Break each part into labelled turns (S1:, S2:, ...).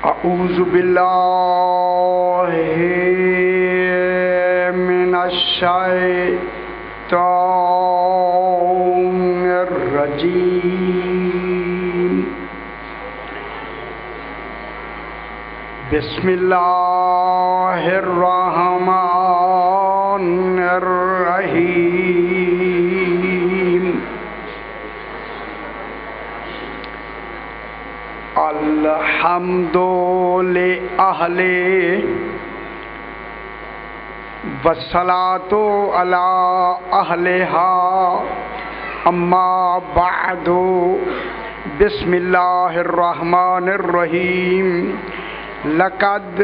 S1: اعوذ باللہ من الشیطان الرجیم بسم اللہ الرحمن الرحیم الحمد للہ والصلاة علی اہلہا اما بعد بسم اللہ الرحمن الرحیم لقد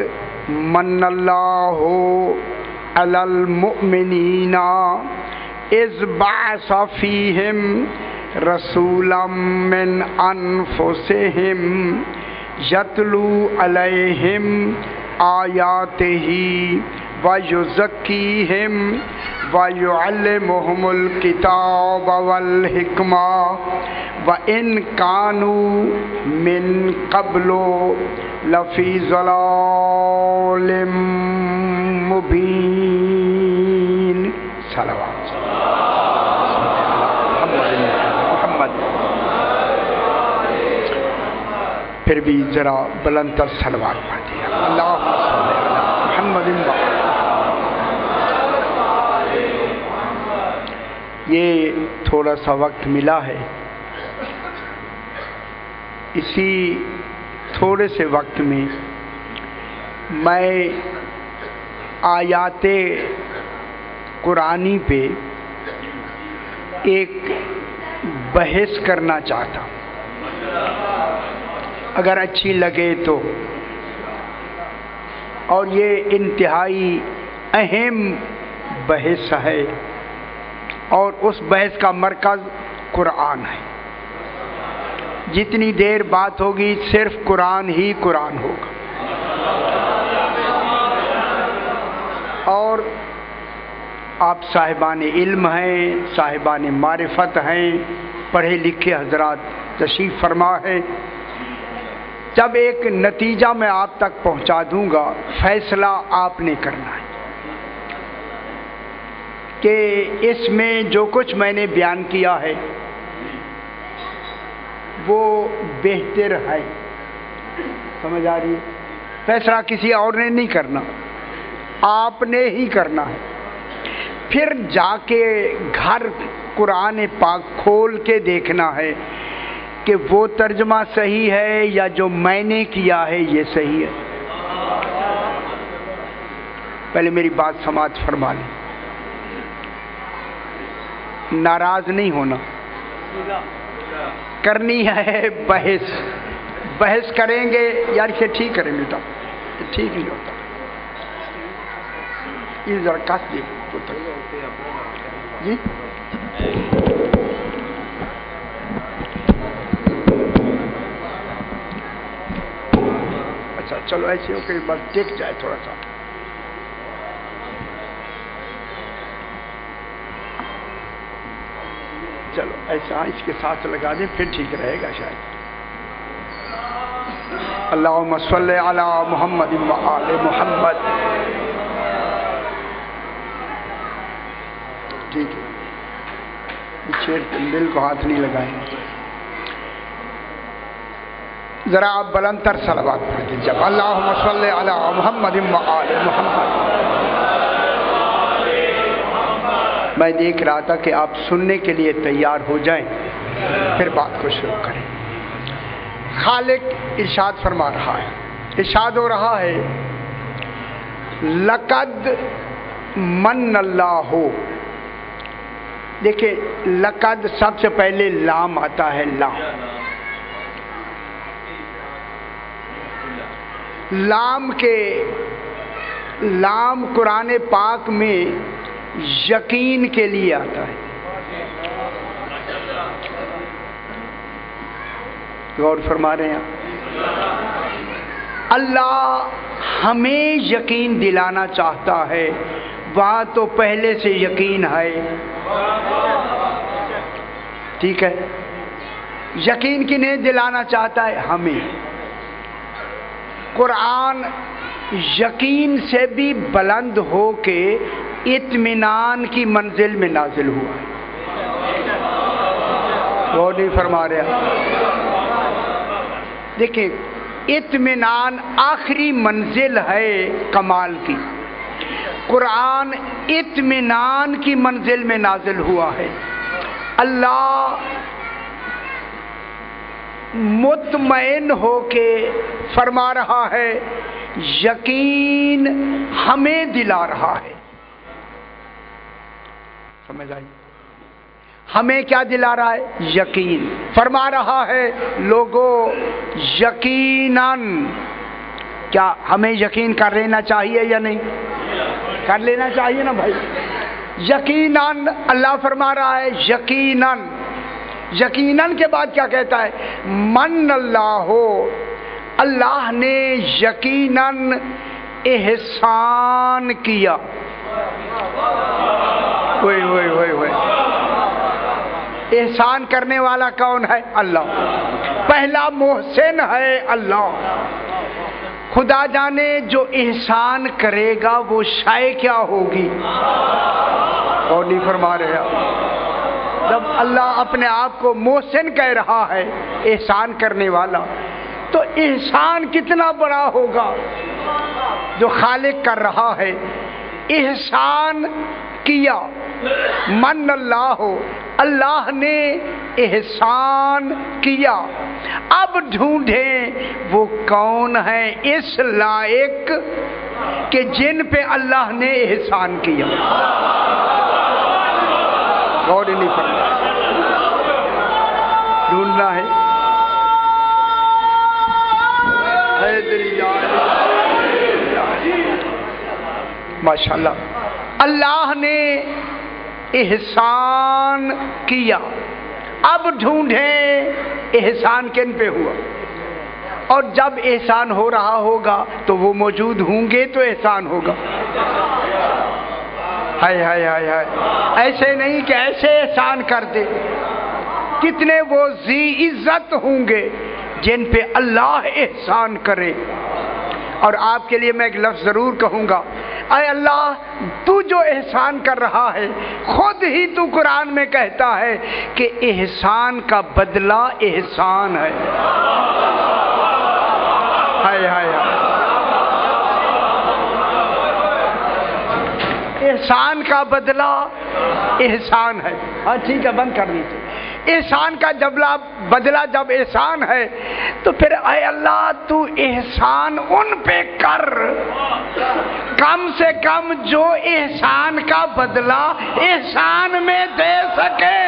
S1: من اللہ علی المؤمنین اذ بعث فیہم رسولا من انفسہم یتلو علیہم آیاتہ ویزکیہم ویعلمہم الکتاب والحکمہ وَإِن كَانُوا مِن قَبْلُ لَفِي ضَلَالٍ مُبِينٍ صلوات محمد. پھر بھی ذرا بلند تر صلوات پڑھ دیا. اللہم صلی علی محمد. یہ تھوڑا سا وقت ملا ہے، اسی تھوڑے سے وقت میں میں آیات قرآنی پہ ایک بحث کرنا چاہتا ہوں، اگر اچھی لگے تو. اور یہ انتہائی اہم بحث ہے اور اس بحث کا مرکز قرآن ہے. جتنی دیر بات ہوگی صرف قرآن ہی قرآن ہوگا. اور آپ صاحبان علم ہیں، صاحبان معرفت ہیں، پڑھے لکھے حضرات تشریف فرما ہے. جب ایک نتیجہ میں آپ تک پہنچا دوں گا، فیصلہ آپ نے کرنا ہے کہ اس میں جو کچھ میں نے بیان کیا ہے وہ بہتر ہے. سمجھ آ رہی ہے؟ فیصلہ کسی اور نے نہیں کرنا، آپ نے ہی کرنا ہے. پھر جا کے گھر قرآن پاک کھول کے دیکھنا ہے کہ وہ ترجمہ صحیح ہے یا جو میں نے کیا ہے یہ صحیح ہے. پہلے میری بات سماعت فرما لیں، ناراض نہیں ہونا. کرنی ہے بحث کریں گے. یار اسے ٹھیک کریں بیٹا، ٹھیک نہیں ہوتا. یہ ذرا کاٹ دے جی. اچھا چلو ایسے ہو کہ بس ٹیک جائے تھوڑا سا. چلو ایسا اس کے ساتھ لگا دیں پھر ٹھیک رہے گا شاید. اللہم صلی علی محمد و آل محمد. ٹھیک ہے، چیر دل کو ہاتھ نہیں لگائیں. ذرا آپ بلند تر صلوات پڑھ دیجیے. اللہم صلی علی محمد و آل محمد. میں دیکھ رہا تھا کہ آپ سننے کے لیے تیار ہو جائیں، پھر بات کو شروع کریں. خالق ارشاد فرما رہا ہے، ارشاد ہو رہا ہے لقد من اللہ. دیکھیں لقد سب سے پہلے لام آتا ہے. لام قرآن پاک میں یقین کے لیے آتا ہے. غور فرما رہے ہیں؟ اللہ ہمیں یقین دلانا چاہتا ہے، وہاں تو پہلے سے یقین ہے. ٹھیک ہے، یقین کنہیں دلانا چاہتا ہے؟ ہمیں. قرآن یقین سے بھی بلند ہو کے اطمینان کی منزل میں نازل ہوا ہے. وہ نہیں فرما رہا. دیکھیں اطمینان آخری منزل ہے کمال کی. قرآن اطمینان کی منزل میں نازل ہوا ہے. اللہ مطمئن ہو کے فرما رہا ہے، یقین ہمیں دلا رہا ہے. سمجھ آئی؟ ہمیں کیا دلا رہا ہے؟ یقین. فرما رہا ہے لوگوں یقیناً. کیا ہمیں یقین کر لینا چاہیے یا نہیں؟ کر لینا چاہیے نا بھائی. یقیناً اللہ فرما رہا ہے یقیناً. یقیناً کے بعد کیا کہتا ہے؟ من اللہ ہو، اللہ نے یقیناً احسان کیا. ہوئے ہوئے ہوئے ہوئے. احسان کرنے والا کون ہے؟ اللہ. پہلا محسن ہے اللہ. خدا جانے جو احسان کرے گا وہ شے کیا ہوگی. اور نہیں فرما رہے. جب اللہ اپنے آپ کو محسن کہہ رہا ہے، احسان کرنے والا، تو احسان کتنا بڑا ہوگا جو خالق کر رہا ہے. احسان کیا. من اللہ ہو، اللہ نے احسان کیا. اب ڈھونڈیں وہ کون ہے اس لائق کہ جن پہ اللہ نے احسان کیا. غور نہیں کرنا، ڈھونڈنا ہے. ماشاءاللہ اللہ نے احسان کیا. اب ڈھونڈیں احسان کن پہ ہوا. اور جب احسان ہو رہا ہوگا تو وہ موجود ہوں گے تو احسان ہوگا. ہائے ہائے ہائے ہائے. ایسے نہیں کہ ایسے احسان کر دے. کتنے وہ ذی عزت ہوں گے جن پہ اللہ احسان کرے. اور آپ کے لیے میں ایک لفظ ضرور کہوں گا، اے اللہ تو جو احسان کر رہا ہے، خود ہی تو قرآن میں کہتا ہے کہ احسان کا بدلہ احسان ہے. ہائے ہائے ہائے. احسان کا بدلہ احسان ہے. ہاں ٹھیک ہے، بند کر دیجیے. احسان کا بدلہ جب احسان ہے تو پھر اے اللہ تو احسان ان پہ کر، کم سے کم جو احسان کا بدلہ احسان میں دے سکے.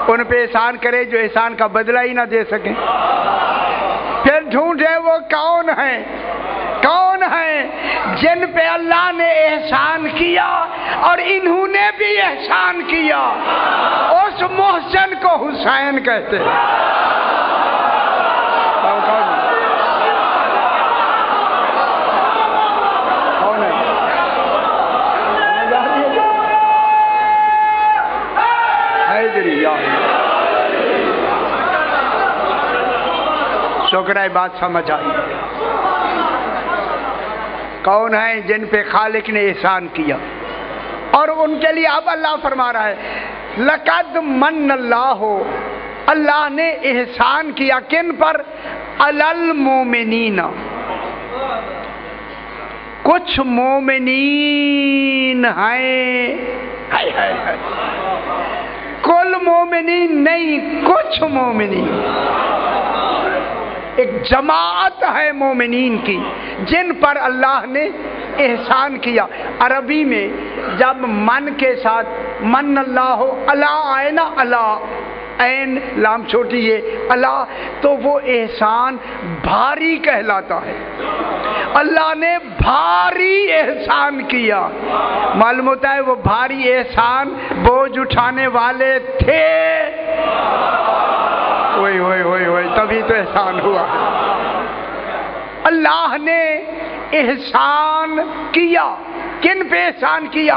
S1: ان پہ احسان کرے جو احسان کا بدلہ ہی نہ دے سکیں. پھر ڈھونڈے وہ کون ہیں، کون ہیں جن پہ اللہ نے احسان کیا اور انہوں نے بھی احسان کیا. اس محسن کو حسین کہتے ہیں. کون ہے؟ حیدری. شکر ہے بات سمجھ آئی. کون ہیں جن پہ خالق نے احسان کیا. اور ان کے لیے اب اللہ فرما رہا ہے لقد من اللہ، اللہ نے احسان کیا کن پر؟ علی المومنین. کچھ مومنین ہیں، کل مومنین نہیں، کچھ مومنین. ایک جماعت ہے مومنین کی جن پر اللہ نے احسان کیا. عربی میں جب من کے ساتھ من اللہ ہو، اللہ آئے نا، اللہ عین لام چھوٹی ہے اللہ، تو وہ احسان بھاری کہلاتا ہے. اللہ نے بھاری احسان کیا. معلوم ہوتا ہے وہ بھاری احسان بوجھ اٹھانے والے تھے. ہوئے ہوئے ہوئے ہوئے تبھی تو احسان ہوا. اللہ نے احسان کیا. کن پہ احسان کیا؟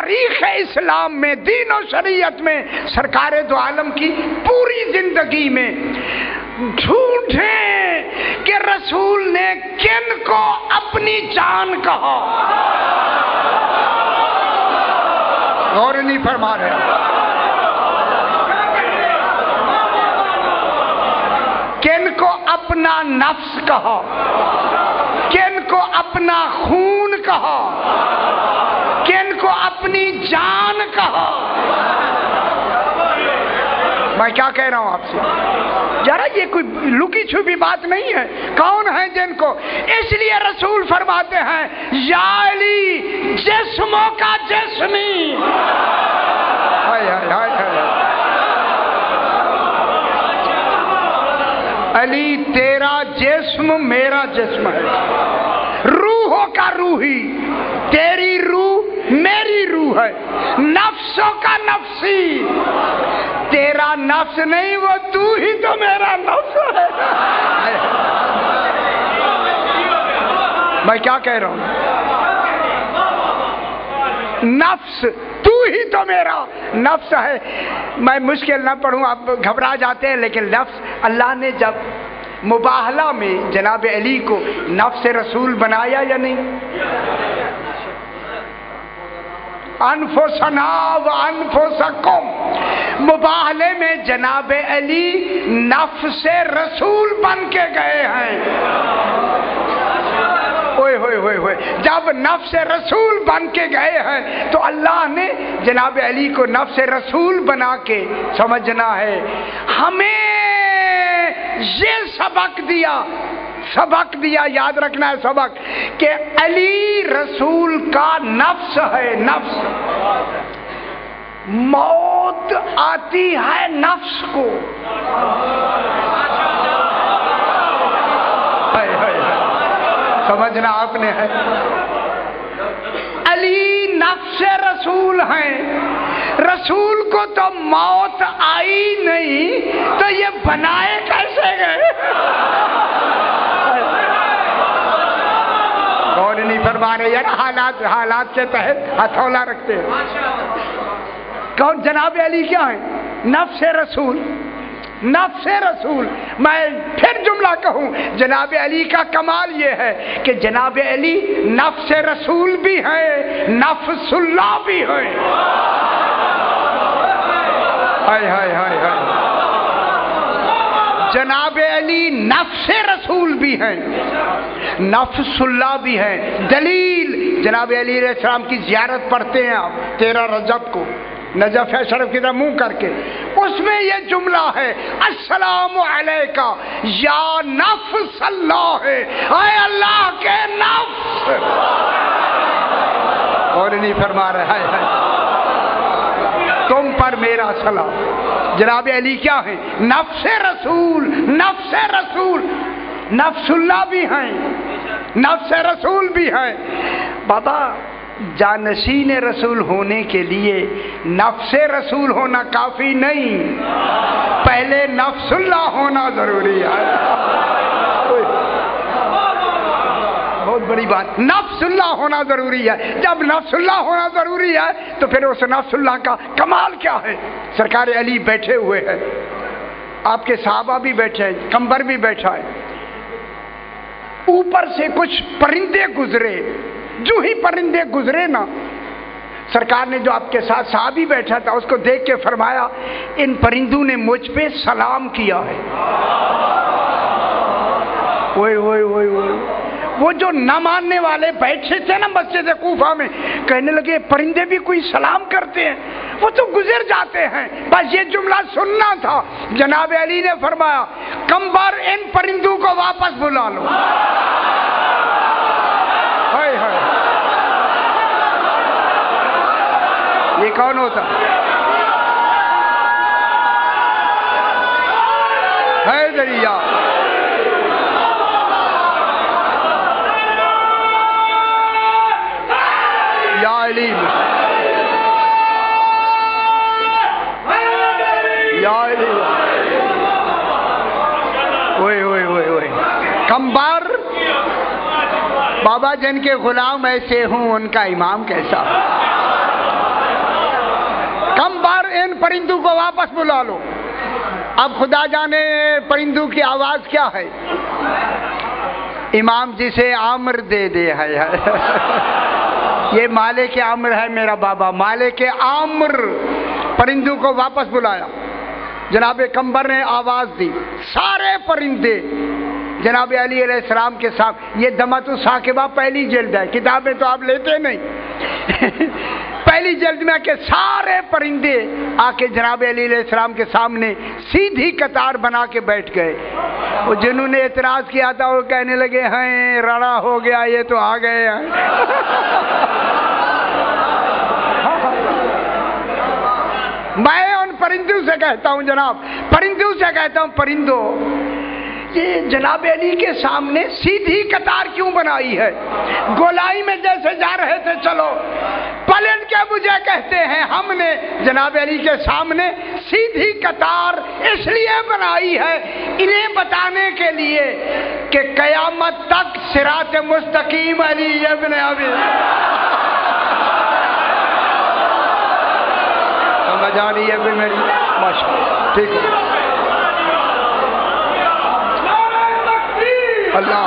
S1: تاریخ اسلام میں، دین و شریعت میں، سرکار دو عالم کی پوری زندگی میں ڈھونڈیں کہ رسول نے کن کو اپنی جان کہا. غور نہیں فرما رہے. کن کو اپنا نفس کہا، کن کو اپنا خون کہا، کن کو اپنی جان کہا. میں کیا کہہ رہا ہوں آپ سے؟ ذرا یہ کوئی لکی چھپی بات نہیں ہے. کون ہے جن کو؟ اس لیے رسول فرماتے ہیں یا علی جسموں کا جسمی. علی تیرا جسم میرا جسم ہے، روحوں کا روحی، تیری روح میری روح ہے، نفسوں کا نفسی. تیرا نفس نہیں، وہ تو ہی تو میرا نفس ہے. میں کیا کہہ رہا ہوں؟ نفس تو ہی تو میرا نفس ہے. میں مشکل نہ پڑھوں، آپ گھبرا جاتے ہیں، لیکن لفظ اللہ نے جب مباہلہ میں جناب علی کو نفس رسول بنایا یا نہیں؟ انفسنا و انفسکم، مباہلے میں جناب علی نفس رسول بن کے گئے ہیں. ہوئے ہوئے ہوئے ہوئے جب نفس رسول بن کے گئے ہیں تو اللہ نے جناب علی کو نفس رسول بنا کے سمجھنا ہے. ہمیں یہ سبق دیا یاد رکھنا ہے سبق، کہ علی رسول کا نفس ہے. نفس، موت آتی ہے نفس کو. سمجھنا آپ نے ہے. علی نفس رسول ہیں. رسول کو تو موت آئی نہیں تو یہ بنائے کیسے گئے؟ غور نہیں فرما رہے یار. حالات کے تحت ہتھولا رکھتے ہیں. کون؟ جناب علی کیا ہیں؟ نفس رسول. نفس رسول. میں پھر جملہ کہوں، جناب علی کا کمال یہ ہے کہ جناب علی نفس رسول بھی ہے، نفس اللہ بھی ہے. ہائے ہائے ہائے ہائے. جناب علی نفس رسول بھی ہیں، نفس اللہ بھی ہے. دلیل جناب علی علیہ السلام کی زیارت پڑھتے ہیں آپ 13 رجب کو، نجف شرف کی طرح منہ کر کے. اس میں یہ جملہ ہے السلام علیکہ یا نفس اللہ، اے اللہ کے نفس. اور نہیں فرما رہے ہے تم پر میرا سلام. جناب علی کیا ہیں؟ نفس رسول. نفس رسول. نفس اللہ بھی ہیں، نفس رسول بھی ہیں. بابا جانشین رسول ہونے کے لیے نفس رسول ہونا کافی نہیں، پہلے نفس اللہ ہونا ضروری ہے. بہت بڑی بات. نفس اللہ ہونا ضروری ہے. جب نفس اللہ ہونا ضروری ہے تو پھر اس نفس اللہ کا کمال کیا ہے؟ سرکار علی بیٹھے ہوئے ہیں، آپ کے صحابہ بھی بیٹھے ہیں، کمبر بھی بیٹھا ہے. اوپر سے کچھ پرندے گزرے. جو ہی پرندے گزرے نا، سرکار نے جو آپ کے ساتھ صحابی بیٹھا تھا اس کو دیکھ کے فرمایا ان پرندوں نے مجھ پہ سلام کیا ہے. وہ جو نہ ماننے والے بیٹھے تھے نا مسجد کوفہ میں، کہنے لگے پرندے بھی کوئی سلام کرتے ہیں؟ وہ تو گزر جاتے ہیں. بس یہ جملہ سننا تھا. جناب علی نے فرمایا کمبر ان پرندوں کو واپس بلا لو. ہائے ہائے، یہ کون ہوتا ہے؟ دریا یا علی، یا علی. کمبر بابا جن کے غلام ایسے ہوں ان کا امام کیسا؟ پرندوں کو واپس بلا لو. اب خدا جانے پرندوں کی آواز کیا ہے. امام جسے عامر دے دے ہے. یہ مالک عامر ہے میرا بابا, مالک عامر. پرندوں کو واپس بلایا. جناب قمبر نے آواز دی, سارے پرندے جناب علی علیہ السلام کے ساتھ. یہ دمت الثاقبہ پہلی جلد ہے, کتابیں تو آپ لیتے نہیں. پہلی جلد میں کہ سارے پرندے آ کے جناب علی علیہ السلام کے سامنے سیدھی قطار بنا کے بیٹھ گئے. وہ جنہوں نے اعتراض کیا تھا وہ کہنے لگے ہیں رڑا ہو گیا, یہ تو آ گئے ہیں. میں ان پرندوں سے کہتا ہوں جناب, پرندوں سے کہتا ہوں, پرندوں یہ جناب علی کے سامنے سیدھی قطار کیوں بنائی ہے؟ گولائی میں جیسے جا رہے تھے چلو, پلٹ کے مجھے کہتے ہیں ہم نے جناب علی کے سامنے سیدھی قطار اس لیے بنائی ہے انہیں بتانے کے لیے کہ قیامت تک صراط مستقیم علی ابن ابی. سمجھ آ رہی ہے میری؟ ماشاءاللہ, ٹھیک ہے. اللہ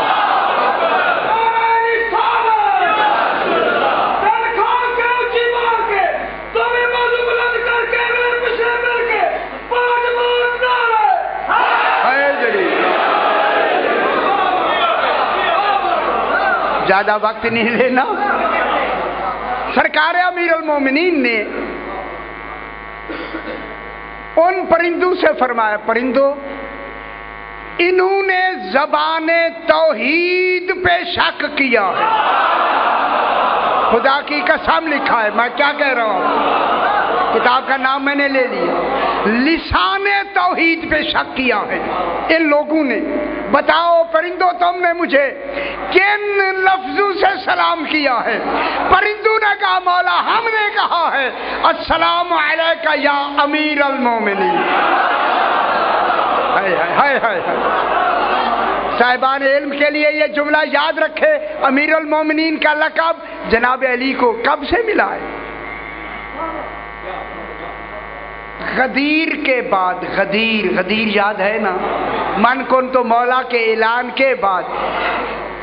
S1: زیادہ وقت نہیں لینا. سرکار امیر المومنین نے ان پرندوں سے فرمایا, پرندوں انہوں نے زبان توحید پہ شک کیا ہے. خدا کی قسم لکھا ہے, میں کیا کہہ رہا ہوں, کتاب کا نام میں نے لے لیا. لسان توحید پہ شک کیا ہے ان لوگوں نے. بتاؤ پرندوں تم نے مجھے کن لفظوں سے سلام کیا ہے؟ پرندوں نے کہا مولا ہم نے کہا ہے السلام علیکہ یا امیر المومنین. صاحبان علم کے لیے یہ جملہ یاد رکھے, امیر المومنین کا لقب جناب علی کو کب سے ملا ہے؟ غدیر کے بعد. غدیر یاد ہے نا, من کن تو مولا کے اعلان کے بعد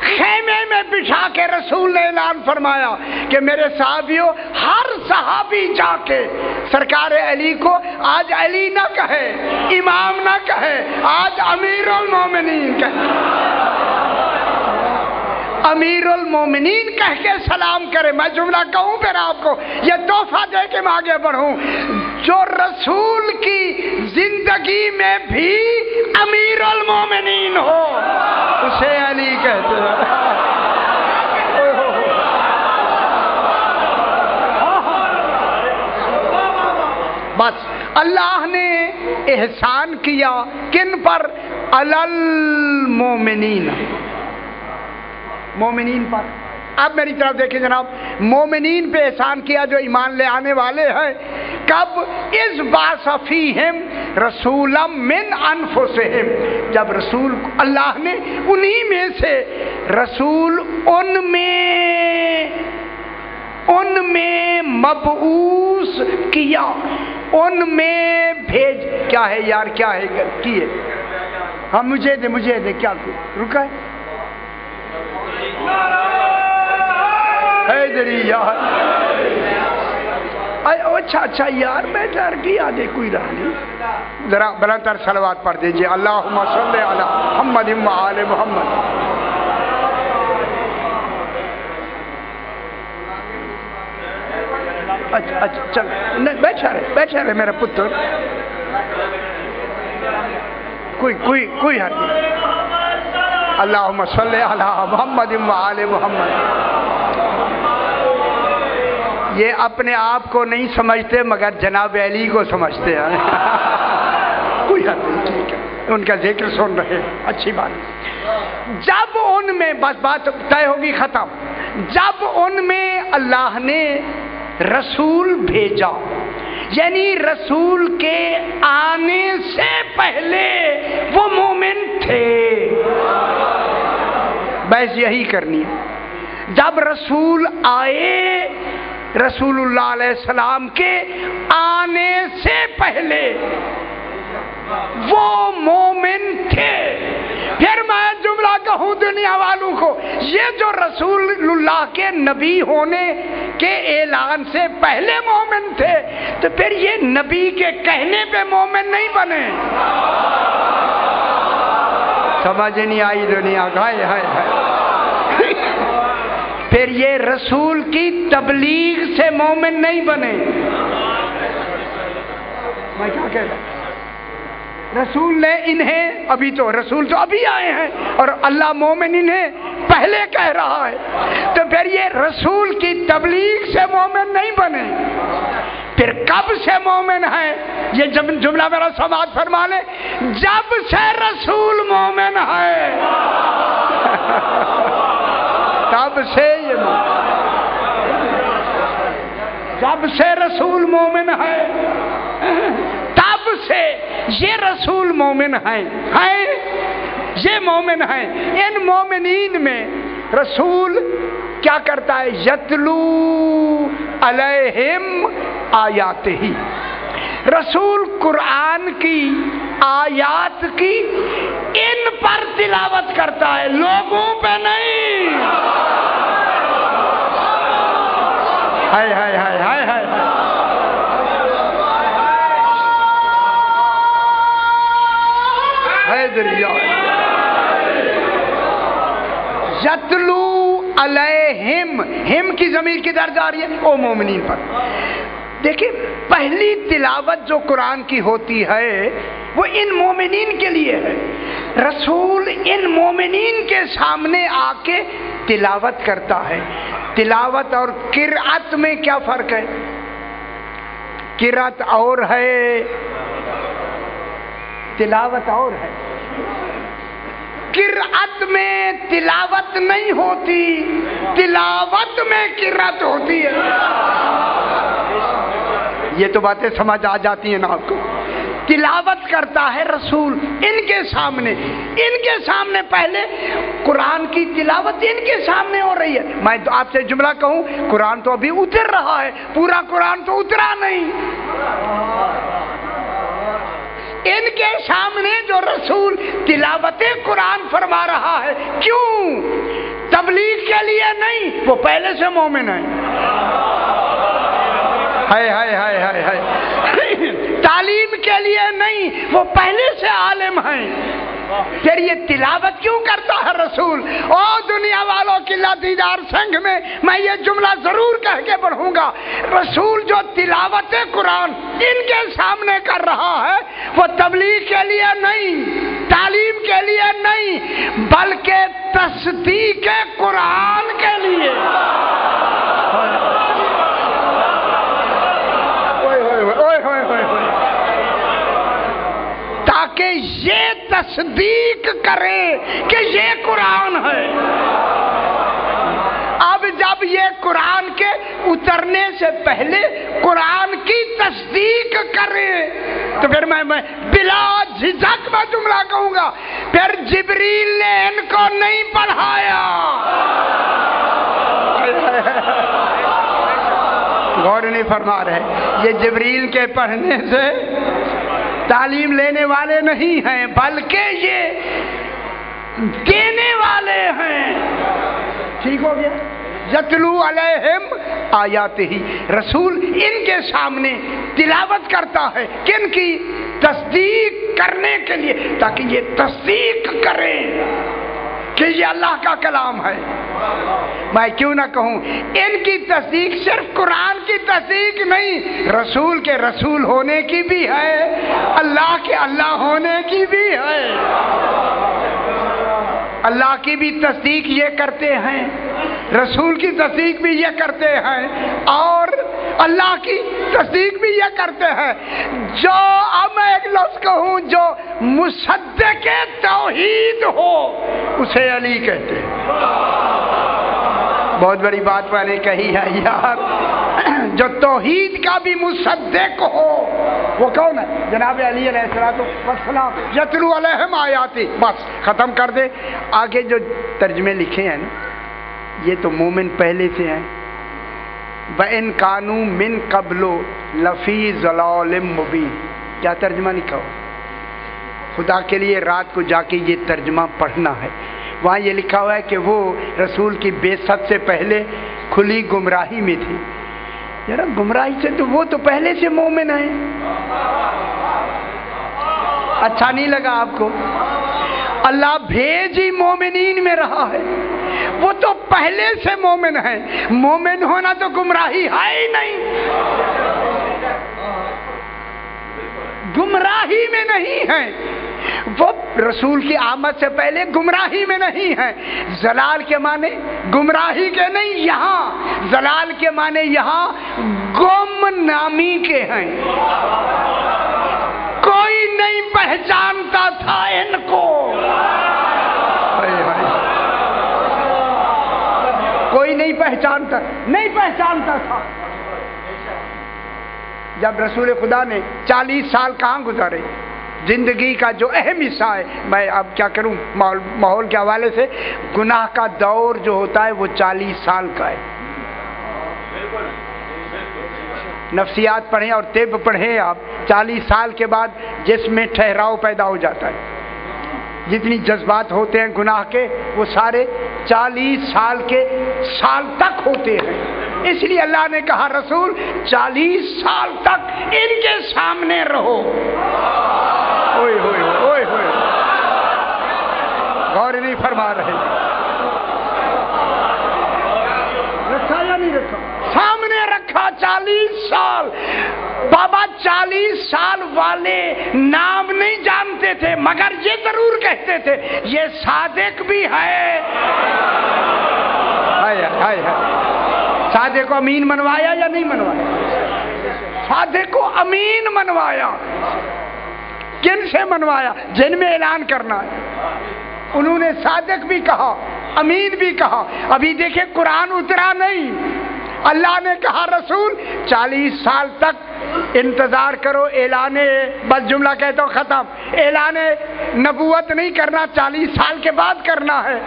S1: خیمے میں بچھا کے رسول نے اعلان فرمایا کہ میرے صحابیوں ہر صحابی جا کے سرکار علی کو آج علی نہ کہے, امام نہ کہے, آج امیر المومنین کہے. امیر المومنین کہہ کے سلام کرے. میں جملہ کہوں پھر آپ کو, یہ تحفہ دے کے میں آگے بڑھوں. جو رسول کی زندگی میں بھی امیر المومنین ہو اسے علی کہتے ہیں. بس اللہ نے احسان کیا کن پر؟ المومنین, مومنین پر. اب میری طرف دیکھیں جناب, مومنین پہ احسان کیا جو ایمان لے آنے والے ہیں. کب؟ اس بعث فیہم رسولا من انفسہم, جب رسول اللہ نے انہی میں سے رسول ان میں مبعوث کیا, ان میں بھیج. کیا ہے یار, کیا ہے کیے؟ ہاں مجھے دے کیا رکا ہے یار. اچھا یار میں ڈر گیا, دے کوئی رہا نہیں. ذرا بلندر صلوات پڑھ دیجئے. اللہم صلی علی محمد و آل محمد. اچھا چل بیٹھا رہے میرا پتر, کوئی حد نہیں. اللہم صلی علی محمد و آل محمد. یہ اپنے آپ کو نہیں سمجھتے مگر جناب علی کو سمجھتے ہیں. کوئی حد نہیں, ٹھیک ہے, ان کا ذکر سن رہے, اچھی بات. جب ان میں, بس بات طے ہوگی ختم, جب ان میں اللہ نے رسول بھیجا, یعنی رسول کے آنے سے پہلے وہ مومن تھے. بس یہی کرنی ہے. جب رسول آئے رسول اللہ علیہ السلام کے آنے سے پہلے وہ مومن تھے۔ پھر میں جملہ کہوں دنیا والوں کو، یہ جو رسول اللہ کے نبی ہونے کے اعلان سے پہلے مومن تھے، تو پھر یہ نبی کے کہنے پہ مومن نہیں بنے؟ سمجھ نہیں آئی دنیا کا؟ پھر یہ رسول کی تبلیغ سے مومن نہیں بنے؟ میں کیا کہہ رہا ہوں؟ رسول نے انہیں، ابھی تو رسول تو ابھی آئے ہیں اور اللہ مومن انہیں پہلے کہہ رہا ہے، تو پھر یہ رسول کی تبلیغ سے مومن نہیں بنے؟ پھر کب سے مومن ہے؟ یہ جملہ میرا سماعت فرما لے، جب سے رسول مومن ہے تب سے یہ جب سے رسول مومن ہے تب سے یہ رسول مومن ہیں، یہ مومن ہیں۔ ان مومنین میں رسول کیا کرتا ہے؟ یتلو علیہم آیاتہ، رسول قرآن کی آیات کی ان پر تلاوت کرتا ہے، لوگوں پہ نہیں۔ ہائے ہائے ہائے ہائے ہائے یتلو علیہم، ہم کی ضمیر کدھر جا رہی ہے؟ او مومنین پر۔ دیکھیں پہلی تلاوت جو قرآن کی ہوتی ہے وہ ان مومنین کے لیے ہے۔ رسول ان مومنین کے سامنے آ کے تلاوت کرتا ہے۔ تلاوت اور قرأت میں کیا فرق ہے؟ قرأت اور ہے، تلاوت اور ہے۔ قرأت میں تلاوت نہیں ہوتی، تلاوت میں قرأت ہوتی ہے۔ یہ تو باتیں سمجھ آ جاتی ہیں نا آپ کو؟ تلاوت کرتا ہے رسول ان کے سامنے پہلے قرآن کی تلاوت ان کے سامنے ہو رہی ہے۔ میں آپ سے جملہ کہوں، قرآن تو ابھی اتر رہا ہے، پورا قرآن تو اترا نہیں۔ ان کے سامنے جو رسول تلاوت قرآن فرما رہا ہے، کیوں؟ تبلیغ کے لیے نہیں، وہ پہلے سے مومن ہے۔ ہائے ہائے ہائے ہائے ہائے، تعلیم کے لیے نہیں، وہ پہلے سے عالم ہیں۔ پھر یہ تلاوت کیوں کرتا ہے رسول؟ او دنیا والوں کی دیدار سنگھ میں یہ جملہ ضرور کہہ کے بڑھوں گا، رسول جو تلاوت قرآن ان کے سامنے کر رہا ہے وہ تبلیغ کے لیے نہیں، تعلیم کے لیے نہیں، بلکہ تصدیق قرآن کے لیے۔ تاکہ یہ تصدیق کرے کہ یہ قرآن ہے۔ اب جب یہ قرآن کے اترنے سے پہلے قرآن کی تصدیق کرے تو پھر میں بلا جھجک میں جملہ کہوں گا، پھر جبریل نے ان کو نہیں پڑھایا۔ غور نہیں فرما رہے، یہ جبریل کے پڑھنے سے تعلیم لینے والے نہیں ہیں، بلکہ یہ دینے والے ہیں۔ ٹھیک ہو گیا؟ یتلو علیہم آیاتہ، رسول ان کے سامنے تلاوت کرتا ہے، کن کی؟ تصدیق کرنے کے لیے، تاکہ یہ تصدیق کریں کہ یہ اللہ کا کلام ہے۔ میں کیوں نہ کہوں، ان کی تصدیق صرف قرآن کی تصدیق نہیں، رسول کے رسول ہونے کی بھی ہے، اللہ کے اللہ ہونے کی بھی ہے۔ اللہ کی بھی تصدیق یہ کرتے ہیں، رسول کی تصدیق بھی یہ کرتے ہیں، اور اللہ کی تصدیق بھی یہ کرتے ہیں۔ جو اب میں ایک لفظ کہوں، جو مصدق توحید ہو اسے علی کہتے ہیں۔ بہت بڑی بات میں نے کہی ہے یار، جو توحید کا بھی مصدق ہو وہ کون ہے؟ جناب علی علیہ السلام۔ یتلو علیہم آیاتی، بس ختم کر دے۔ آگے جو ترجمے لکھے ہیں نا، یہ تو مومن پہلے سے ہیں، وَإِن كَانُوا مِن قَبْلُ لَفِي ضَلَالٍ مُبِينٍ. کیا ترجمہ لکھا ہو؟ خدا کے لیے رات کو جا کے یہ ترجمہ پڑھنا ہے. وہاں یہ لکھا ہوا ہے کہ وہ رسول کی بعثت سے پہلے کھلی گمراہی میں تھی. ذرا گمراہی سے تو وہ تو پہلے سے مومن ہیں. اچھا نہیں لگا آپ کو؟ اللہ بھیج ہی مومنین میں رہا ہے. وہ تو پہلے سے مومن ہیں. مومن ہونا تو گمراہی ہے ہی نہیں. گمراہی میں نہیں ہے. وہ رسول کی آمد سے پہلے گمراہی میں نہیں ہے. زلال کے معنی گمراہی کے نہیں، یہاں زلال کے معنی یہاں گم نامی کے ہیں. کوئی نہیں پہچانتا تھا ان کو. کوئی نہیں پہچانتا تھا. جب رسول خدا نے 40 سال کہاں گزارے، زندگی کا جو اہم حصہ ہے، میں اب کیا کروں ماحول کے حوالے سے، گناہ کا دور جو ہوتا ہے وہ 40 سال کا ہے. نفسیات پڑھیں اور طب پڑھیں آپ، 40 سال کے بعد جسم میں ٹھہراؤ پیدا ہو جاتا ہے. جتنی جذبات ہوتے ہیں گناہ کے وہ سارے 40 سال کے سال تک ہوتے ہیں. اس لیے اللہ نے کہا رسول 40 سال تک ان کے سامنے رہو. اوئے ہوئے اوئے ہوئے، غور نہیں فرما رہے. رکھا یا نہیں رکھا؟ سامنے رکھا 40 سال. بابا 40 سال والے نام نہیں جانتے تھے مگر یہ ضرور کہتے تھے یہ صادق بھی ہے. صادق کو امین منوایا یا نہیں منوایا؟ صادق کو امین منوایا. کن سے منوایا؟ جن میں اعلان کرنا ہے. انہوں نے صادق بھی کہا، امین بھی کہا. ابھی دیکھیں قرآن اترا نہیں. اللہ نے کہا رسول 40 سال تک انتظار کرو. اعلان، بس جملہ کہتا ہوں ختم. اعلان نبوت نہیں کرنا، 40 سال کے بعد کرنا ہے.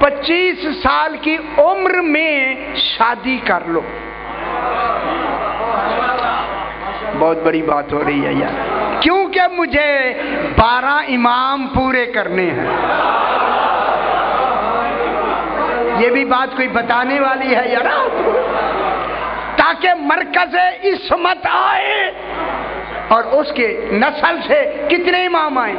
S1: 25 سال کی عمر میں شادی کر لو. بہت بڑی بات ہو رہی ہے یار، کیونکہ مجھے 12 امام پورے کرنے ہیں. یہ بھی بات کوئی بتانے والی ہے یار، تاکہ مرکز عصمت آئے. اور اس کے نسل سے کتنے امام آئے؟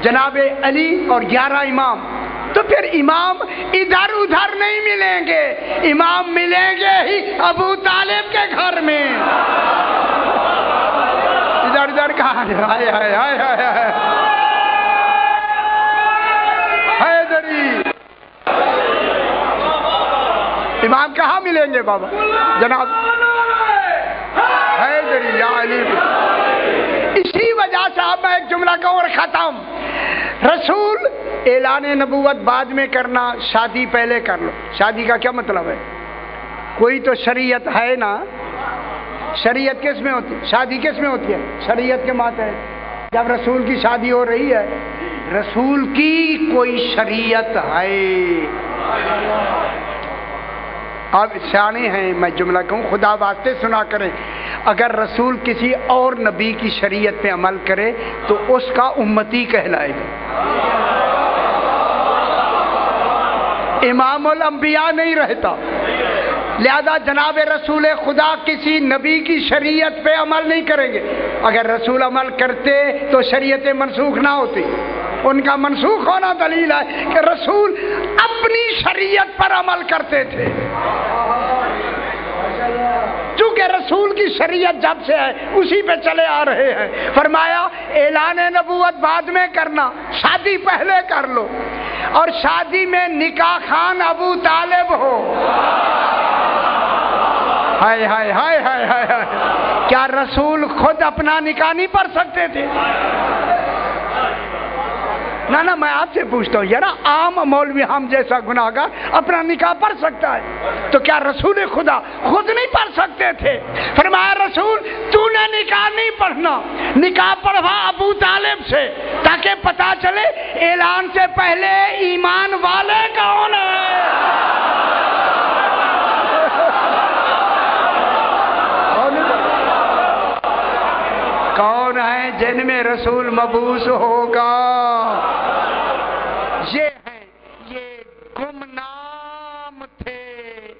S1: جناب علی اور 11 امام. تو پھر امام ادھر ادھر نہیں ملیں گے، امام ملیں گے ہی ابو طالب کے گھر میں. ادھر ادھر کہاں؟ ہائے ہائے ہائے ہائے حیدری. امام کہاں ملیں گے بابا؟ جناب حیدری یا علی. اسی وجہ سے اب میں ایک جملہ کہوں اور ختم. رسول اعلان نبوت بعد میں کرنا، شادی پہلے کر لو. شادی کا کیا مطلب ہے؟ کوئی تو شریعت ہے نا. شریعت کس میں ہوتی ہے؟ شادی کس میں ہوتی ہے؟ شریعت کے ماتحت. جب رسول کی شادی ہو رہی ہے، رسول کی کوئی شریعت ہے. آپ سیانے ہیں، میں جملہ کہوں خدا واسطے سنا کریں. اگر رسول کسی اور نبی کی شریعت پہ عمل کرے تو اس کا امتی کہلائے گا. امام الانبیاء نہیں رہتا. لہذا جناب رسول خدا کسی نبی کی شریعت پہ عمل نہیں کریں گے. اگر رسول عمل کرتے تو شریعتیں منسوخ نہ ہوتی. ان کا منسوخ ہونا دلیل ہے کہ رسول اپنی شریعت پر عمل کرتے تھے. چونکہ رسول کی شریعت جب سے ہے اسی پہ چلے آ رہے ہیں. فرمایا اعلان نبوت بعد میں کرنا، شادی پہلے کر لو. اور شادی میں نکاح خان ابو طالب ہو. ہائے ہائے ہائے ہائے ہائے. کیا رسول خود اپنا نکاح نہیں پڑھ سکتے تھے؟ نہ میں آپ سے پوچھتا ہوں یار، عام مولوی ہم جیسا گناہگار اپنا نکاح پڑھ سکتا ہے، تو کیا رسول خدا خود نہیں پڑھ سکتے تھے؟ فرمایا رسول تو نے نکاح نہیں پڑھنا، نکاح پڑھوا ابو طالب سے، تاکہ پتا چلے اعلان سے پہلے ایمان والے کون ہیں. جن میں رسول مبعوث ہوگا، یہ ہیں، یہ گمنام تھے،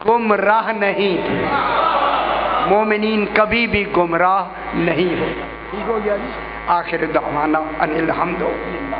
S1: گمراہ نہیں تھے۔ مومنین کبھی بھی گمراہ نہیں ہوگا۔ ٹھیک ہو گیا جی؟ آخر دعوانا ان الحمد للہ۔